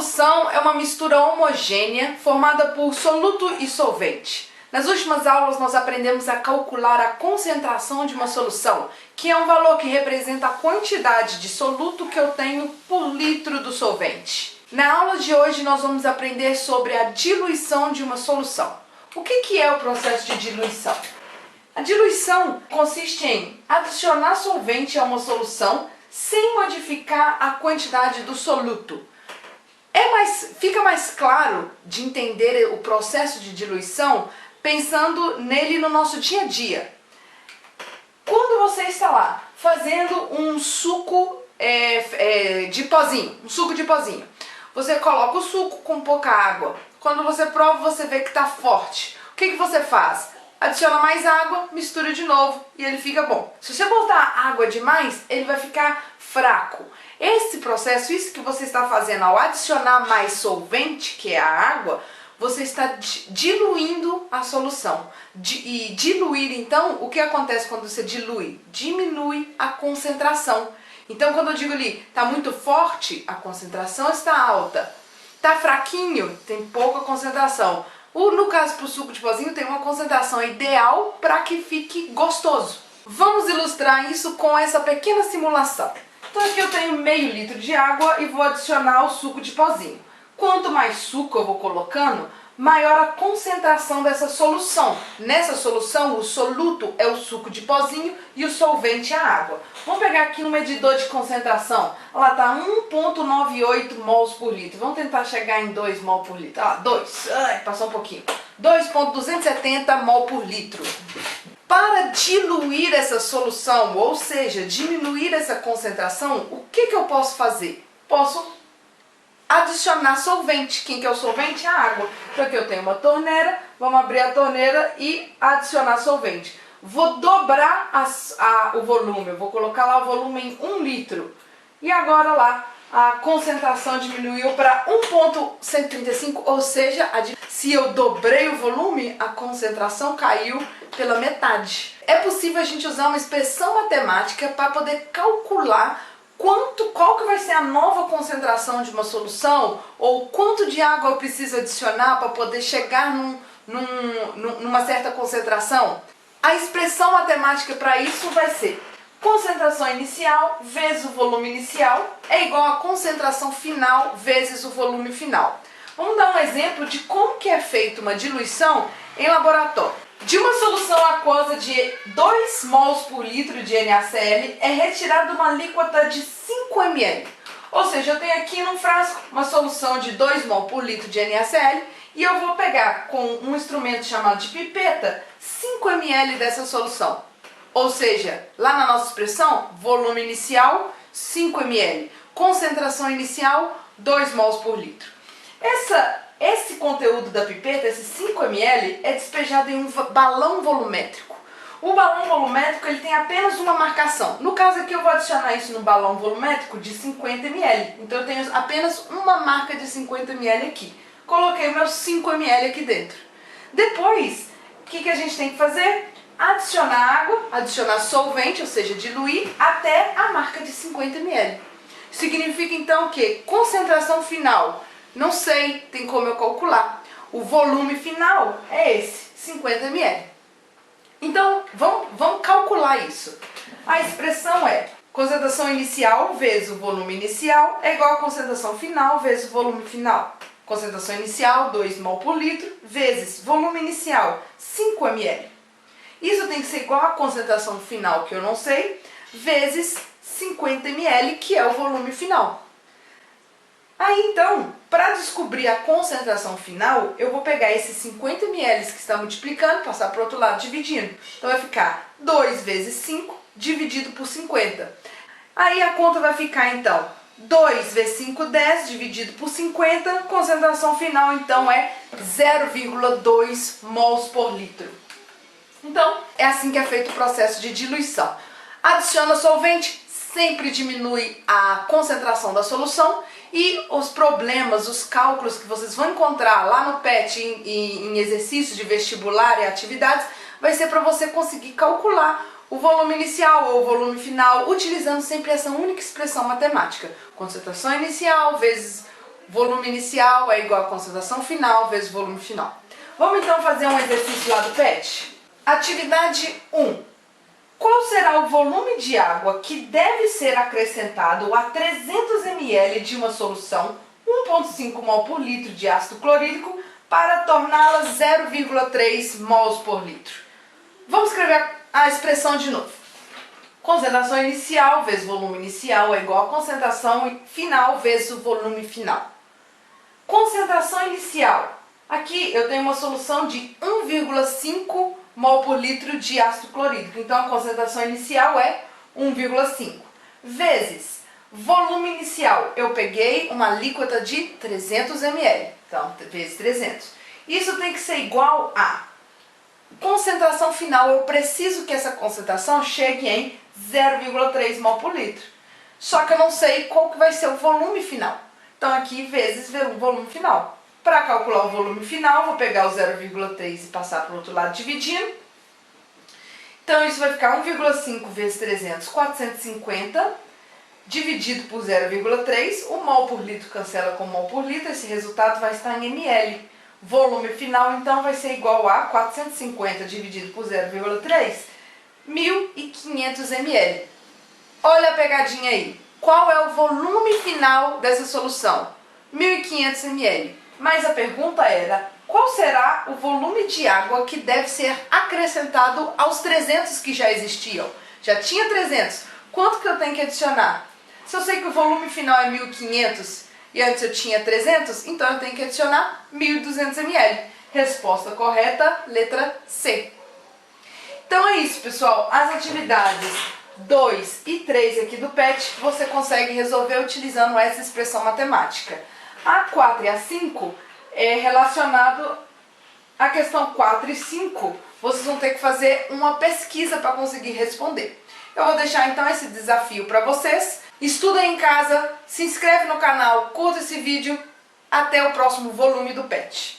solução é uma mistura homogênea formada por soluto e solvente. Nas últimas aulas nós aprendemos a calcular a concentração de uma solução, que é um valor que representa a quantidade de soluto que eu tenho por litro do solvente. Na aula de hoje nós vamos aprender sobre a diluição de uma solução. O que é o processo de diluição? A diluição consiste em adicionar solvente a uma solução sem modificar a quantidade do soluto. Fica mais claro de entender o processo de diluição pensando nele no nosso dia a dia. Quando você está lá fazendo um suco de pozinho, você coloca o suco com pouca água. Quando você prova, você vê que está forte. O que você faz? Adiciona mais água, mistura de novo e ele fica bom. Se você botar água demais, ele vai ficar fraco. Esse processo, isso que você está fazendo ao adicionar mais solvente, que é a água, você está diluindo a solução. E diluir, então, o que acontece quando você dilui? Diminui a concentração. Então, quando eu digo ali, está muito forte, a concentração está alta. Está fraquinho, tem pouca concentração. No caso, para o suco de pozinho, tem uma concentração ideal para que fique gostoso. Vamos ilustrar isso com essa pequena simulação. Então aqui eu tenho meio litro de água e vou adicionar o suco de pozinho. Quanto mais suco eu vou colocando, maior a concentração dessa solução. Nessa solução, o soluto é o suco de pozinho e o solvente é a água. Vamos pegar aqui um medidor de concentração. Olha lá, está 1,98 mols por litro. Vamos tentar chegar em 2 mol por litro. Olha lá, 2. Ai, passou um pouquinho. 2,270 mol por litro. Para diluir essa solução, ou seja, diminuir essa concentração, o que eu posso fazer? Posso adicionar solvente. Quem que é o solvente? A água. Então aqui eu tenho uma torneira, vamos abrir a torneira e adicionar solvente. Vou dobrar o volume, eu vou colocar lá o volume em 1 litro. E agora lá, a concentração diminuiu para 1,135, ou seja, se eu dobrei o volume, a concentração caiu pela metade. É possível a gente usar uma expressão matemática para poder calcular qual que vai ser a nova concentração de uma solução, ou quanto de água eu preciso adicionar para poder chegar numa certa concentração. A expressão matemática para isso vai ser concentração inicial vezes o volume inicial é igual a concentração final vezes o volume final. Vamos dar um exemplo de como que é feita uma diluição em laboratório. De uma solução aquosa de 2 mols por litro de NaCl é retirada uma alíquota de 5 ml. Ou seja, eu tenho aqui num frasco uma solução de 2 mol por litro de NaCl e eu vou pegar com um instrumento chamado de pipeta 5 ml dessa solução. Ou seja, lá na nossa expressão, volume inicial 5 ml, concentração inicial 2 mols por litro. Esse conteúdo da pipeta, esses 5 ml, é despejado em um balão volumétrico. O balão volumétrico ele tem apenas uma marcação. No caso aqui eu vou adicionar isso no balão volumétrico de 50 ml. Então eu tenho apenas uma marca de 50 ml aqui. Coloquei meus 5 ml aqui dentro. Depois, o que a gente tem que fazer? Adicionar água, adicionar solvente, ou seja, diluir até a marca de 50 ml. Significa então que concentração final, não sei, tem como eu calcular. O volume final é esse, 50 ml. Então, vamos calcular isso. A expressão é concentração inicial vezes o volume inicial é igual a concentração final vezes o volume final. Concentração inicial, 2 mol por litro, vezes volume inicial, 5 ml. Isso tem que ser igual à concentração final, que eu não sei, vezes 50 ml, que é o volume final. Aí então, para descobrir a concentração final, eu vou pegar esses 50 ml que está multiplicando, passar para o outro lado dividindo. Então vai ficar 2 vezes 5 dividido por 50. Aí a conta vai ficar então 2 vezes 5, 10 dividido por 50. Concentração final então é 0,2 mols por litro. Então, é assim que é feito o processo de diluição. Adiciona solvente, sempre diminui a concentração da solução e os problemas, os cálculos que vocês vão encontrar lá no PET em exercícios de vestibular e atividades, vai ser para você conseguir calcular o volume inicial ou o volume final, utilizando sempre essa única expressão matemática. Concentração inicial vezes volume inicial é igual a concentração final vezes volume final. Vamos então fazer um exercício lá do PET? Atividade 1. Qual será o volume de água que deve ser acrescentado a 300 ml de uma solução 1,5 mol por litro de ácido clorídrico para torná-la 0,3 mols por litro? Vamos escrever a expressão de novo. Concentração inicial vezes volume inicial é igual a concentração final vezes o volume final. Concentração inicial. Aqui eu tenho uma solução de 1,5 mol por litro de ácido clorídrico. Então a concentração inicial é 1,5. Vezes volume inicial. Eu peguei uma alíquota de 300 ml. Então, vezes 300. Isso tem que ser igual a concentração final. Eu preciso que essa concentração chegue em 0,3 mol por litro. Só que eu não sei qual que vai ser o volume final. Então aqui vezes o volume final. Para calcular o volume final, vou pegar o 0,3 e passar para o outro lado dividindo. Então isso vai ficar 1,5 vezes 300, 450, dividido por 0,3. O mol por litro cancela com mol por litro, esse resultado vai estar em ml. Volume final então vai ser igual a 450 dividido por 0,3, 1.500 ml. Olha a pegadinha aí. Qual é o volume final dessa solução? 1.500 ml. Mas a pergunta era, qual será o volume de água que deve ser acrescentado aos 300 que já existiam? Já tinha 300. Quanto que eu tenho que adicionar? Se eu sei que o volume final é 1.500 e antes eu tinha 300, então eu tenho que adicionar 1.200 ml. Resposta correta, letra C. Então é isso, pessoal. As atividades 2 e 3 aqui do PET você consegue resolver utilizando essa expressão matemática. A 4 e a 5 é relacionado à questão 4 e 5. Vocês vão ter que fazer uma pesquisa para conseguir responder. Eu vou deixar então esse desafio para vocês. Estudem em casa, se inscreve no canal, curta esse vídeo. Até o próximo volume do PET.